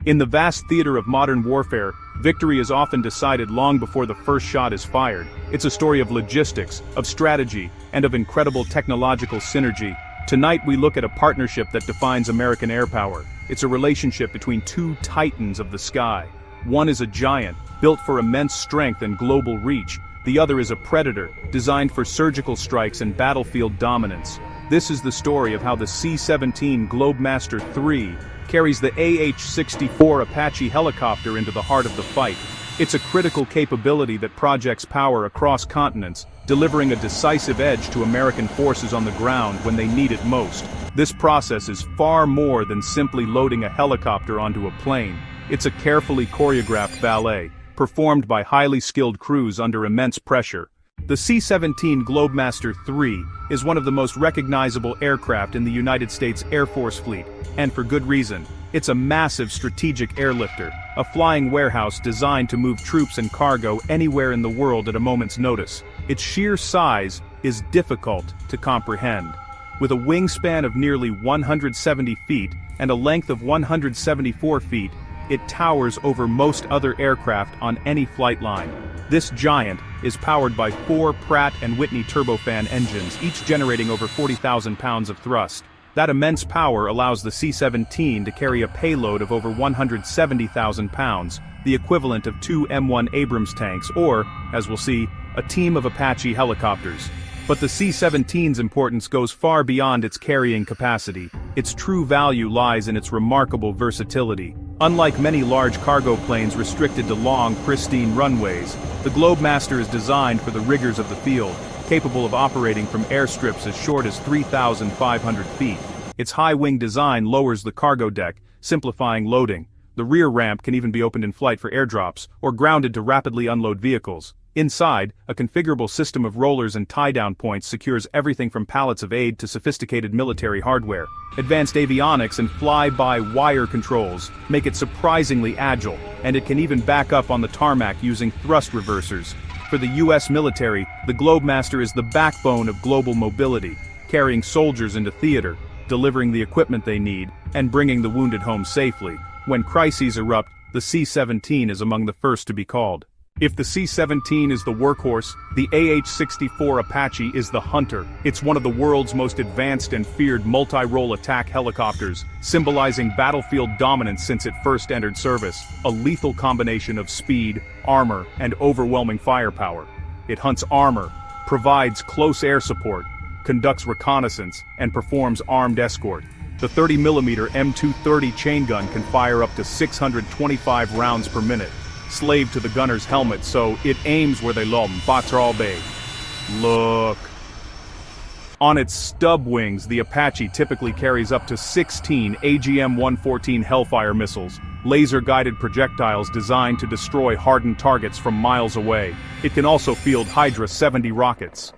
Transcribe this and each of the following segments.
In the vast theater of modern warfare, victory is often decided long before the first shot is fired. It's a story of logistics, of strategy, and of incredible technological synergy. Tonight we look at a partnership that defines American air power. It's a relationship between two titans of the sky. One is a giant, built for immense strength and global reach. The other is a predator, designed for surgical strikes and battlefield dominance. This is the story of how the C-17 Globemaster III carries the AH-64 Apache helicopter into the heart of the fight. It's a critical capability that projects power across continents, delivering a decisive edge to American forces on the ground when they need it most. This process is far more than simply loading a helicopter onto a plane. It's a carefully choreographed ballet, performed by highly skilled crews under immense pressure. The C-17 Globemaster III is one of the most recognizable aircraft in the United States Air Force fleet, and for good reason. It's a massive strategic airlifter, a flying warehouse designed to move troops and cargo anywhere in the world at a moment's notice. Its sheer size is difficult to comprehend. With a wingspan of nearly 170 feet and a length of 174 feet, it towers over most other aircraft on any flight line. This giant is powered by 4 Pratt & Whitney turbofan engines, each generating over 40,000 pounds of thrust. That immense power allows the C-17 to carry a payload of over 170,000 pounds, the equivalent of 2 M1 Abrams tanks or, as we'll see, a team of Apache helicopters. But the C-17's importance goes far beyond its carrying capacity. Its true value lies in its remarkable versatility. Unlike many large cargo planes restricted to long, pristine runways, the Globemaster is designed for the rigors of the field, capable of operating from airstrips as short as 3,500 feet. Its high-wing design lowers the cargo deck, simplifying loading. The rear ramp can even be opened in flight for airdrops, or grounded to rapidly unload vehicles. Inside, a configurable system of rollers and tie-down points secures everything from pallets of aid to sophisticated military hardware. Advanced avionics and fly-by-wire controls make it surprisingly agile, and it can even back up on the tarmac using thrust reversers. For the U.S. military, the Globemaster is the backbone of global mobility, carrying soldiers into theater, delivering the equipment they need, and bringing the wounded home safely. When crises erupt, the C-17 is among the first to be called. If the C-17 is the workhorse, the AH-64 Apache is the hunter. It's one of the world's most advanced and feared multi-role attack helicopters, symbolizing battlefield dominance since it first entered service, a lethal combination of speed, armor, and overwhelming firepower. It hunts armor, provides close air support, conducts reconnaissance, and performs armed escort. The 30mm M230 chain gun can fire up to 625 rounds per minute, slave to the gunner's helmet, so it aims where they lom, Batrall Bay. Look. On its stub wings, the Apache typically carries up to 16 AGM-114 Hellfire missiles, laser-guided projectiles designed to destroy hardened targets from miles away. It can also field Hydra 70 rockets.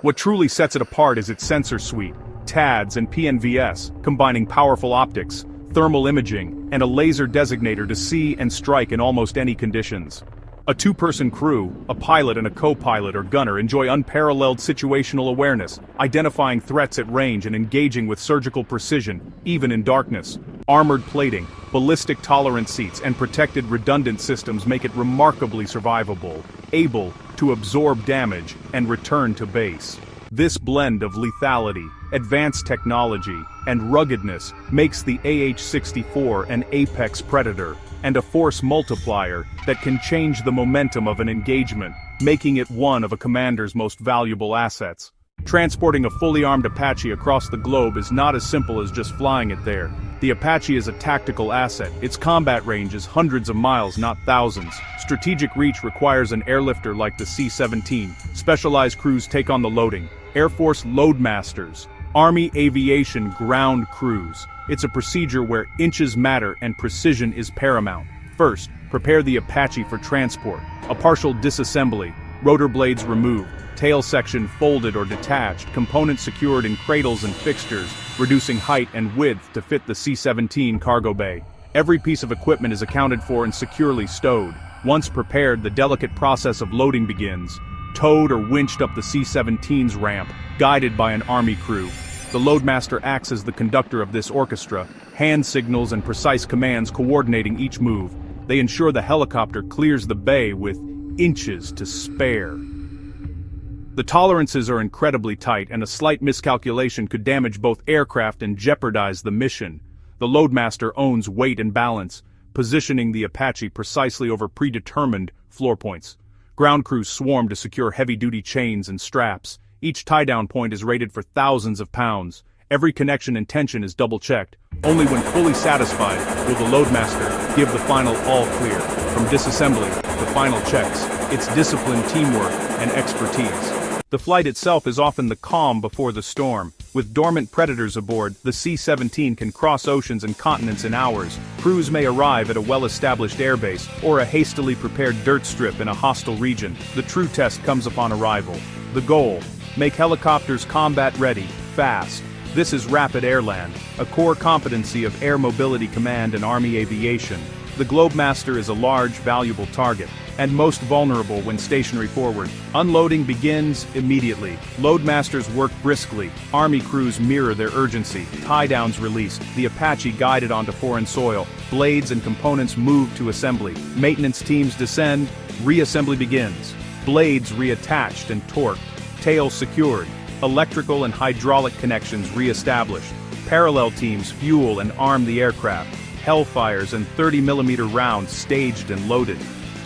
What truly sets it apart is its sensor suite, TADS and PNVS, combining powerful optics, thermal imaging, and a laser designator to see and strike in almost any conditions. A two-person crew, a pilot and a co-pilot or gunner, enjoy unparalleled situational awareness, identifying threats at range and engaging with surgical precision, even in darkness. Armored plating, ballistic tolerant seats, and protected redundant systems make it remarkably survivable, able to absorb damage and return to base. This blend of lethality, advanced technology, and ruggedness makes the AH-64 an apex predator, and a force multiplier that can change the momentum of an engagement, making it one of a commander's most valuable assets. Transporting a fully armed Apache across the globe is not as simple as just flying it there. The Apache is a tactical asset. Its combat range is hundreds of miles, not thousands. Strategic reach requires an airlifter like the C-17. Specialized crews take on the loading. Air Force loadmasters. Army aviation ground crews. It's a procedure where inches matter and precision is paramount. First, prepare the Apache for transport. A partial disassembly, rotor blades removed, tail section folded or detached, components secured in cradles and fixtures, reducing height and width to fit the C-17 cargo bay. Every piece of equipment is accounted for and securely stowed. Once prepared, the delicate process of loading begins. Towed or winched up the C-17's ramp, guided by an Army crew. The Loadmaster acts as the conductor of this orchestra, hand signals and precise commands coordinating each move. They ensure the helicopter clears the bay with inches to spare. The tolerances are incredibly tight, and a slight miscalculation could damage both aircraft and jeopardize the mission. The Loadmaster owns weight and balance, positioning the Apache precisely over predetermined floor points. Ground crews swarm to secure heavy-duty chains and straps. Each tie-down point is rated for thousands of pounds. Every connection and tension is double-checked. Only when fully satisfied will the Loadmaster give the final all-clear. From disassembly to final checks, it's discipline, teamwork, and expertise. The flight itself is often the calm before the storm. With dormant predators aboard, the C-17 can cross oceans and continents in hours. Crews may arrive at a well-established airbase or a hastily prepared dirt strip in a hostile region. The true test comes upon arrival. The goal: make helicopters combat-ready, fast. This is rapid airland, a core competency of Air Mobility Command and Army Aviation. The Globemaster is a large, valuable target, and most vulnerable when stationary forward. Unloading begins immediately. Loadmasters work briskly. Army crews mirror their urgency. Tie-downs released. The Apache guided onto foreign soil. Blades and components move to assembly. Maintenance teams descend. Reassembly begins. Blades reattached and torqued. Tail secured. Electrical and hydraulic connections re-established. Parallel teams fuel and arm the aircraft. Hellfires and 30mm rounds staged and loaded.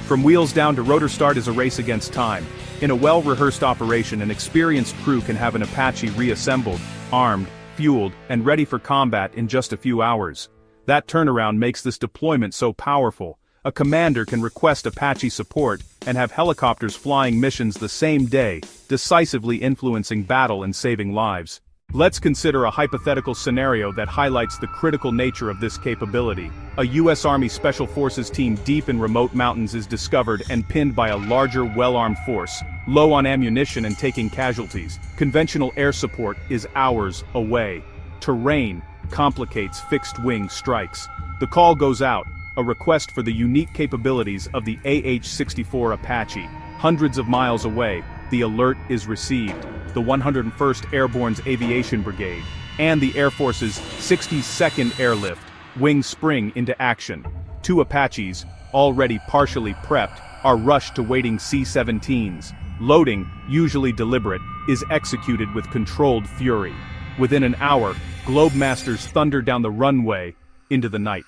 From wheels down to rotor start is a race against time. In a well-rehearsed operation, an experienced crew can have an Apache reassembled, armed, fueled, and ready for combat in just a few hours. That turnaround makes this deployment so powerful. A commander can request Apache support and have helicopters flying missions the same day, decisively influencing battle and saving lives. Let's consider a hypothetical scenario that highlights the critical nature of this capability. A U.S. Army Special Forces team deep in remote mountains is discovered and pinned by a larger, well-armed force, low on ammunition and taking casualties. Conventional air support is hours away. Terrain complicates fixed-wing strikes. The call goes out, a request for the unique capabilities of the AH-64 Apache. Hundreds of miles away, the alert is received. The 101st Airborne's Aviation Brigade, and the Air Force's 62nd Airlift, wings spring into action. Two Apaches, already partially prepped, are rushed to waiting C-17s. Loading, usually deliberate, is executed with controlled fury. Within an hour, Globemasters thunder down the runway into the night.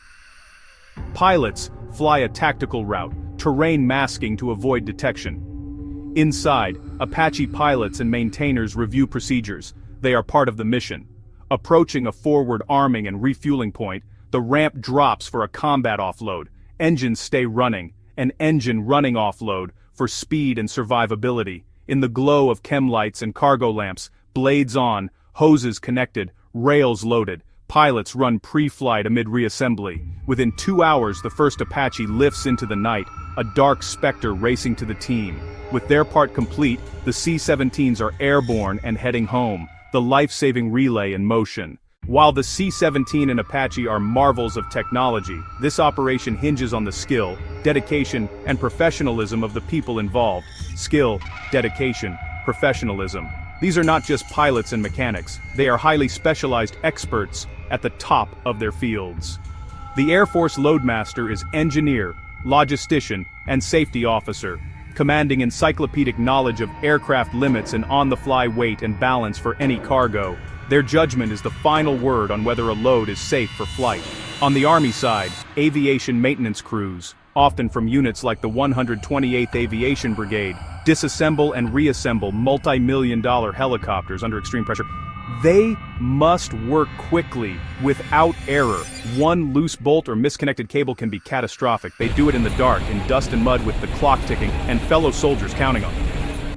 Pilots fly a tactical route, terrain masking to avoid detection. Inside, Apache pilots and maintainers review procedures. They are part of the mission. Approaching a forward arming and refueling point, the ramp drops for a combat offload. Engines stay running, an engine running offload for speed and survivability. In the glow of chem lights and cargo lamps, blades on, hoses connected, rails loaded. Pilots run pre-flight amid reassembly. Within 2 hours, the first Apache lifts into the night, a dark specter racing to the team. With their part complete, the C-17s are airborne and heading home, the life-saving relay in motion. While the C-17 and Apache are marvels of technology, this operation hinges on the skill, dedication, and professionalism of the people involved. Skill, dedication, professionalism. These are not just pilots and mechanics, they are highly specialized experts at the top of their fields. The Air Force Loadmaster is engineer, logistician, and safety officer, commanding encyclopedic knowledge of aircraft limits and on-the-fly weight and balance for any cargo. Their judgment is the final word on whether a load is safe for flight. On the Army side, aviation maintenance crews, often from units like the 128th Aviation Brigade, disassemble and reassemble multi-million-dollar helicopters under extreme pressure. They must work quickly, without error. One loose bolt or misconnected cable can be catastrophic. They do it in the dark, in dust and mud with the clock ticking, and fellow soldiers counting on them.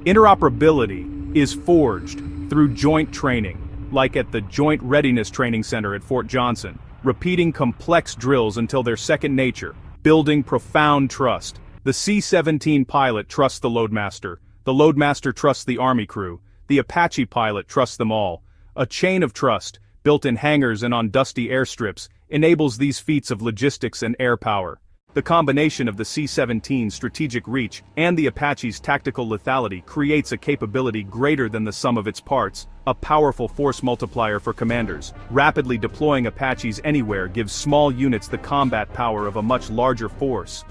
Interoperability is forged through joint training, like at the Joint Readiness Training Center at Fort Johnson, repeating complex drills until they're second nature, building profound trust. The C-17 pilot trusts the Loadmaster. The Loadmaster trusts the Army crew. The Apache pilot trusts them all. A chain of trust, built in hangars and on dusty airstrips, enables these feats of logistics and air power. The combination of the C-17's strategic reach and the Apache's tactical lethality creates a capability greater than the sum of its parts, a powerful force multiplier for commanders. Rapidly deploying Apaches anywhere gives small units the combat power of a much larger force.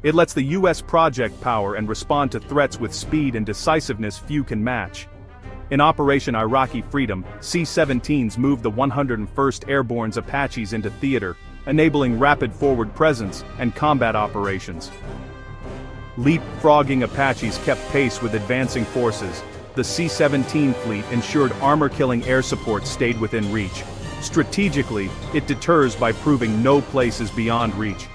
It lets the U.S. project power and respond to threats with speed and decisiveness few can match. In Operation Iraqi Freedom, C-17s moved the 101st Airborne's Apaches into theater, enabling rapid forward presence and combat operations. Leapfrogging Apaches kept pace with advancing forces. The C-17 fleet ensured armor-killing air support stayed within reach. Strategically, it deters by proving no place is beyond reach.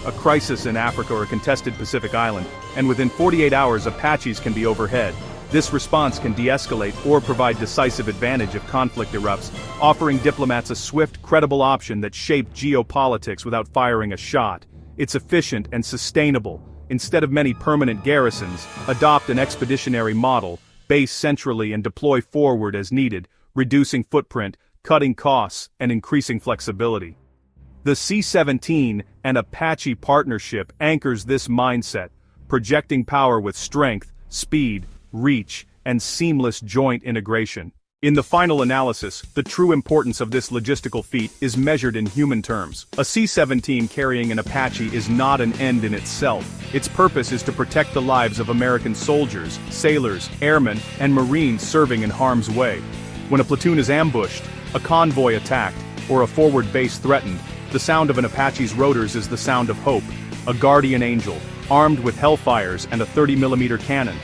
A crisis in Africa or a contested Pacific island, and within 48 hours Apaches can be overhead. This response can de-escalate or provide decisive advantage if conflict erupts, offering diplomats a swift, credible option that shaped geopolitics without firing a shot. It's efficient and sustainable. Instead of many permanent garrisons, adopt an expeditionary model, base centrally and deploy forward as needed, reducing footprint, cutting costs, and increasing flexibility. The C-17 and Apache partnership anchors this mindset, projecting power with strength, speed, reach, and seamless joint integration. In the final analysis, the true importance of this logistical feat is measured in human terms. A C-17 carrying an Apache is not an end in itself. Its purpose is to protect the lives of American soldiers, sailors, airmen, and Marines serving in harm's way. When a platoon is ambushed, a convoy attacked, or a forward base threatened, the sound of an Apache's rotors is the sound of hope, a guardian angel, armed with hellfires and a 30mm cannon.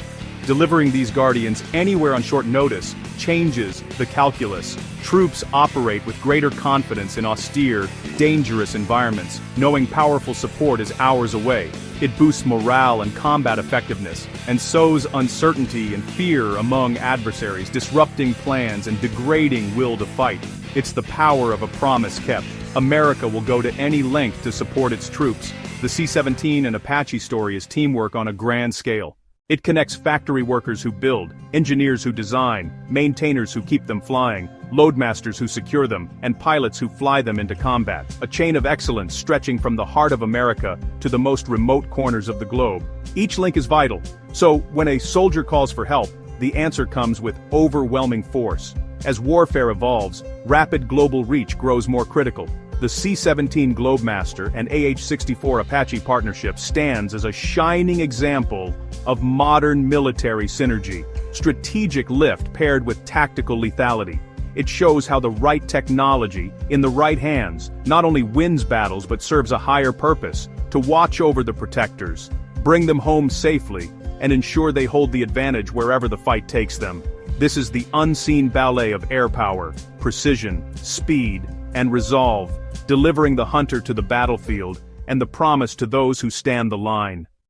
Delivering these guardians anywhere on short notice changes the calculus. Troops operate with greater confidence in austere, dangerous environments, knowing powerful support is hours away. It boosts morale and combat effectiveness, and sows uncertainty and fear among adversaries, disrupting plans and degrading will to fight. It's the power of a promise kept. America will go to any length to support its troops. The C-17 and Apache story is teamwork on a grand scale. It connects factory workers who build, engineers who design, maintainers who keep them flying, loadmasters who secure them, and pilots who fly them into combat. A chain of excellence stretching from the heart of America to the most remote corners of the globe. Each link is vital, so when a soldier calls for help, the answer comes with overwhelming force. As warfare evolves, rapid global reach grows more critical. The C-17 Globemaster and AH-64 Apache partnership stands as a shining example of modern military synergy, strategic lift paired with tactical lethality. It shows how the right technology, in the right hands, not only wins battles but serves a higher purpose, to watch over the protectors, bring them home safely, and ensure they hold the advantage wherever the fight takes them. This is the unseen ballet of air power, precision, speed, and resolve, delivering the hunter to the battlefield and the promise to those who stand the line.